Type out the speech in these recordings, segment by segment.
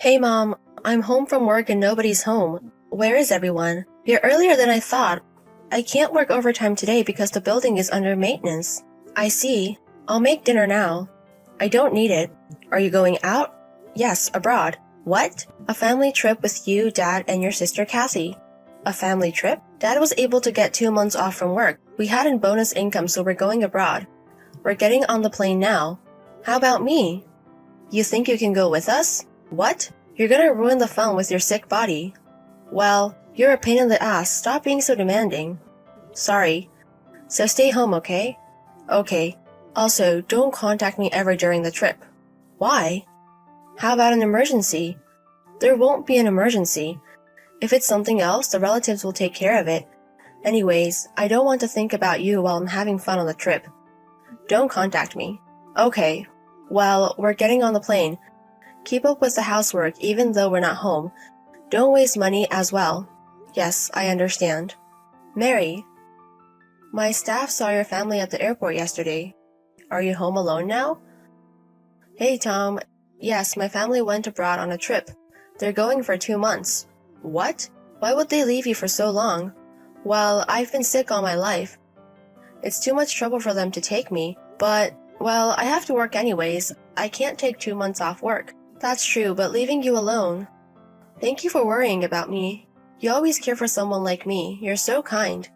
Hey Mom, I'm home from work and nobody's home. Where is everyone? You're earlier than I thought. I can't work overtime today because the building is under maintenance. I see. I'll make dinner now. I don't need it. Are you going out? Yes, abroad. What? A family trip with you, Dad, and your sister Kathy. A family trip? Dad was able to get 2 months off from work. We had in bonus income, so we're going abroad. We're getting on the plane now. How about me? You think you can go with us? What? You're gonna ruin the fun with your sick body. Well, you're a pain in the ass. Stop being so demanding. Sorry. So stay home, okay? Okay. Also, don't contact me ever during the trip. Why? How about an emergency? There won't be an emergency. If it's something else, the relatives will take care of it. Anyways, I don't want to think about you while I'm having fun on the trip. Don't contact me. Okay. Well, we're getting on the plane. Keep up with the housework even though we're not home. Don't waste money as well. Yes, I understand. Mary. My staff saw your family at the airport yesterday. Are you home alone now? Hey, Tom. Yes, my family went abroad on a trip. They're going for 2 months. What? Why would they leave you for so long? Well, I've been sick all my life. It's too much trouble for them to take me, but, well, I have to work anyways. I can't take 2 months off work. That's true, but leaving you alone. Thank you for worrying about me. You always care for someone like me. You're so kind.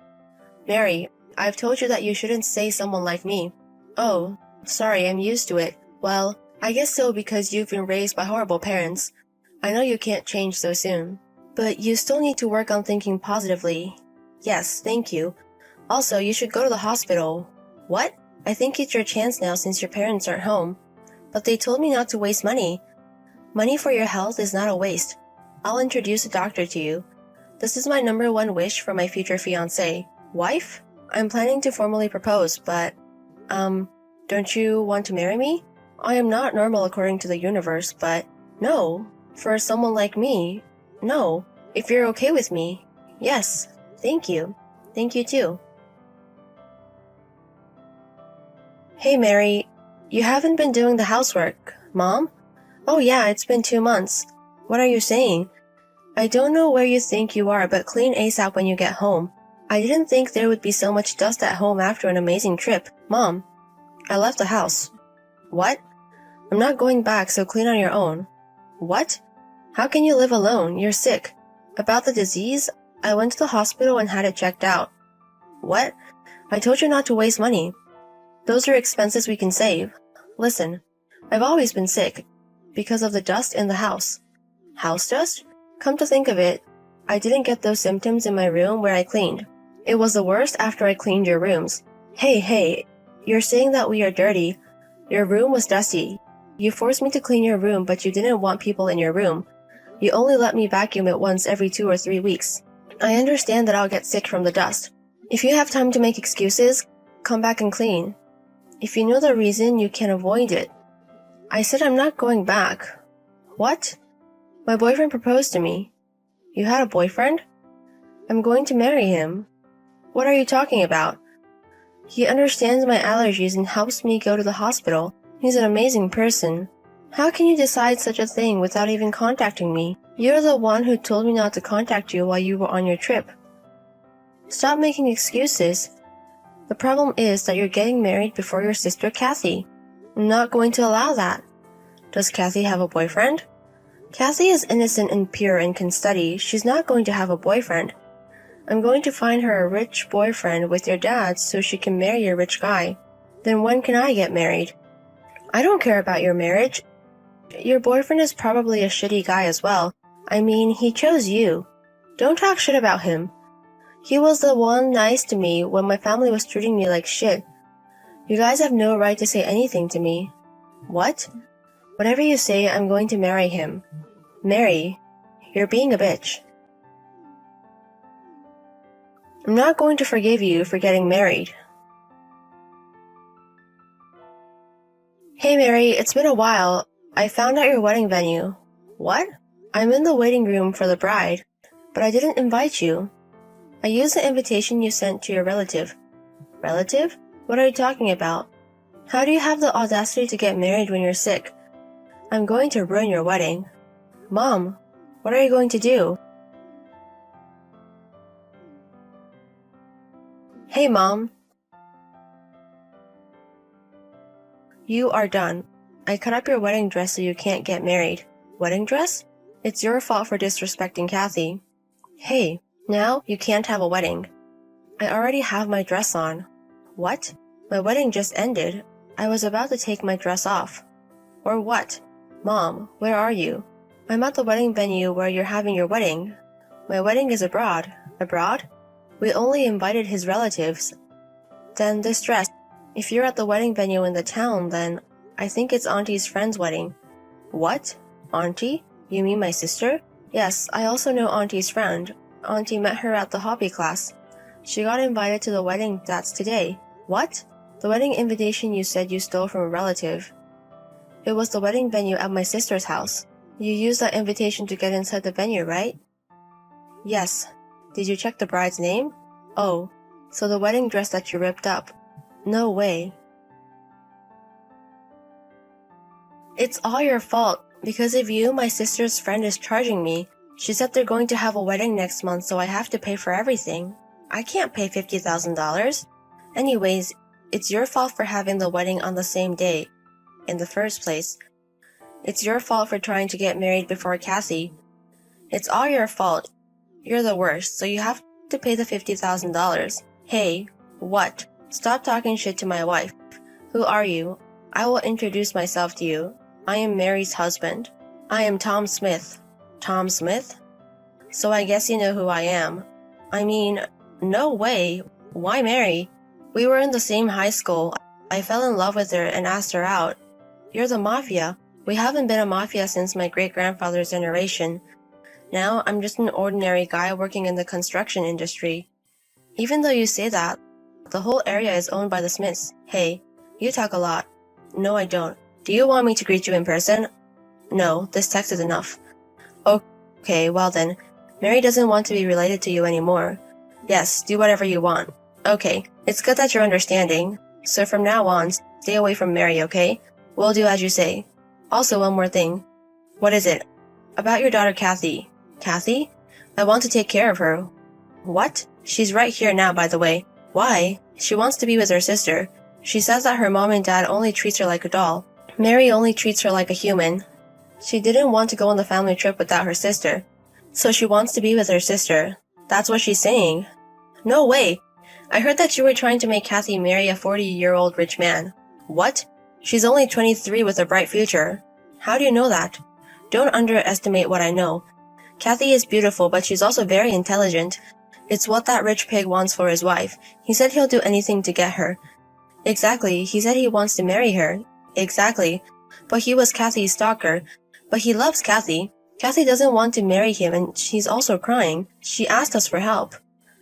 Mary, I've told you that you shouldn't say someone like me. Oh, sorry, I'm used to it. Well, I guess so because you've been raised by horrible parents. I know you can't change so soon. But you still need to work on thinking positively. Yes, thank you. Also, you should go to the hospital. What? I think it's your chance now since your parents aren't home. But they told me not to waste money. Money for your health is not a waste. I'll introduce a doctor to you. This is my #1 wish for my future fiancé. Wife? I'm planning to formally propose, but, don't you want to marry me? I am not normal according to the universe, but no. For someone like me, no. If you're okay with me, yes. Thank you. Thank you too. Hey Mary, you haven't been doing the housework, Mom? Oh yeah, it's been 2 months. What are you saying? I don't know where you think you are, but clean ASAP when you get home. I didn't think there would be so much dust at home after an amazing trip. Mom, I left the house. What? I'm not going back, so clean on your own. What? How can you live alone? You're sick. About the disease, I went to the hospital and had it checked out. What? I told you not to waste money. Those are expenses we can save. Listen, I've always been sick because of the dust in the house. House dust? Come to think of it, I didn't get those symptoms in my room where I cleaned. It was the worst after I cleaned your rooms. Hey, you're saying that we are dirty. Your room was dusty. You forced me to clean your room, but you didn't want people in your room. You only let me vacuum it once every 2 or 3 weeks. I understand that I'll get sick from the dust. If you have time to make excuses, come back and clean. If you know the reason, you can avoid it. I said I'm not going back. What? My boyfriend proposed to me. You had a boyfriend? I'm going to marry him. What are you talking about? He understands my allergies and helps me go to the hospital. He's an amazing person. How can you decide such a thing without even contacting me? You're the one who told me not to contact you while you were on your trip. Stop making excuses. The problem is that you're getting married before your sister Kathy. I'm not going to allow that. Does Kathy have a boyfriend? Kathy is innocent and pure and can study. She's not going to have a boyfriend. I'm going to find her a rich boyfriend with your dad so she can marry a rich guy. Then when can I get married? I don't care about your marriage. Your boyfriend is probably a shitty guy as well. I mean, he chose you. Don't talk shit about him. He was the one nice to me when my family was treating me like shit. You guys have no right to say anything to me. What? Whatever you say, I'm going to marry him. Mary, you're being a bitch. I'm not going to forgive you for getting married. Hey Mary, it's been a while. I found out your wedding venue. What? I'm in the waiting room for the bride, but I didn't invite you. I used the invitation you sent to your relative. Relative? What are you talking about? How do you have the audacity to get married when you're sick? I'm going to ruin your wedding. Mom, what are you going to do? Hey, Mom. You are done. I cut up your wedding dress so you can't get married. Wedding dress? It's your fault for disrespecting Kathy. Hey, now you can't have a wedding. I already have my dress on. What? My wedding just ended. I was about to take my dress off. Or what? Mom, where are you? I'm at the wedding venue where you're having your wedding. My wedding is abroad. Abroad? We only invited his relatives. Then this dress. If you're at the wedding venue in the town, then I think it's Auntie's friend's wedding. What? Auntie? You mean my sister? Yes, I also know Auntie's friend. Auntie met her at the hobby class. She got invited to the wedding that's today. What? The wedding invitation you said you stole from a relative. It was the wedding venue at my sister's house. You used that invitation to get inside the venue, right? Yes. Did you check the bride's name? Oh, so the wedding dress that you ripped up. No way. It's all your fault. Because of you, my sister's friend is charging me. She said they're going to have a wedding next month, so I have to pay for everything. I can't pay $50,000. Anyways, it's your fault for having the wedding on the same day. In the first place. It's your fault for trying to get married before Kathy. It's all your fault. You're the worst, so you have to pay the $50,000. Hey, what? Stop talking shit to my wife. Who are you? I will introduce myself to you. I am Mary's husband. I am Tom Smith. Tom Smith? So I guess you know who I am. I mean, no way. Why Mary? We were in the same high school. I fell in love with her and asked her out. You're the mafia. We haven't been a mafia since my great-grandfather's generation. Now I'm just an ordinary guy working in the construction industry. Even though you say that, the whole area is owned by the Smiths. Hey, you talk a lot. No, I don't. Do you want me to greet you in person? No, this text is enough. Okay, well then. Mary doesn't want to be related to you anymore. Yes, do whatever you want. Okay, it's good that you're understanding. So from now on, stay away from Mary, okay? We'll do as you say. Also, one more thing. What is it? About your daughter Kathy. Kathy? I want to take care of her. What? She's right here now, by the way. Why? She wants to be with her sister. She says that her mom and dad only treats her like a doll. Mary only treats her like a human. She didn't want to go on the family trip without her sister. So she wants to be with her sister. That's what she's saying. No way! I heard that you were trying to make Kathy marry a 40-year-old rich man. What? She's only 23 with a bright future. How do you know that? Don't underestimate what I know. Kathy is beautiful, but she's also very intelligent. It's what that rich pig wants for his wife. He said he'll do anything to get her. Exactly, he said he wants to marry her. Exactly. But he was Kathy's stalker. But he loves Kathy. Kathy doesn't want to marry him and she's also crying. She asked us for help.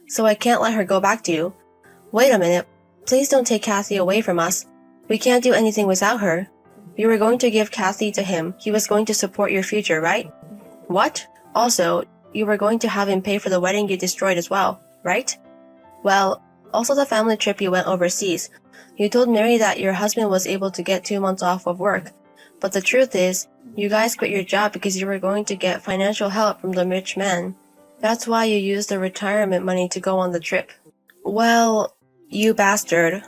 So I can't let her go back to you. Wait a minute. Please don't take Kathy away from us. We can't do anything without her. You were going to give Kathy to him. He was going to support your future, right? What? Also, you were going to have him pay for the wedding you destroyed as well, right? Well, also the family trip you went overseas. You told Mary that your husband was able to get 2 months off of work. But the truth is, you guys quit your job because you were going to get financial help from the rich man. That's why you used the retirement money to go on the trip. Well, you bastard.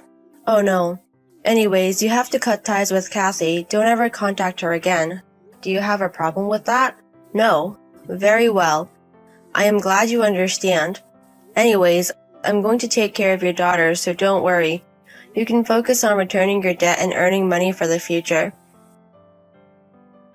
Oh no. Anyways, you have to cut ties with Kathy. Don't ever contact her again. Do you have a problem with that? No. Very well. I am glad you understand. Anyways, I'm going to take care of your daughter, so don't worry. You can focus on returning your debt and earning money for the future.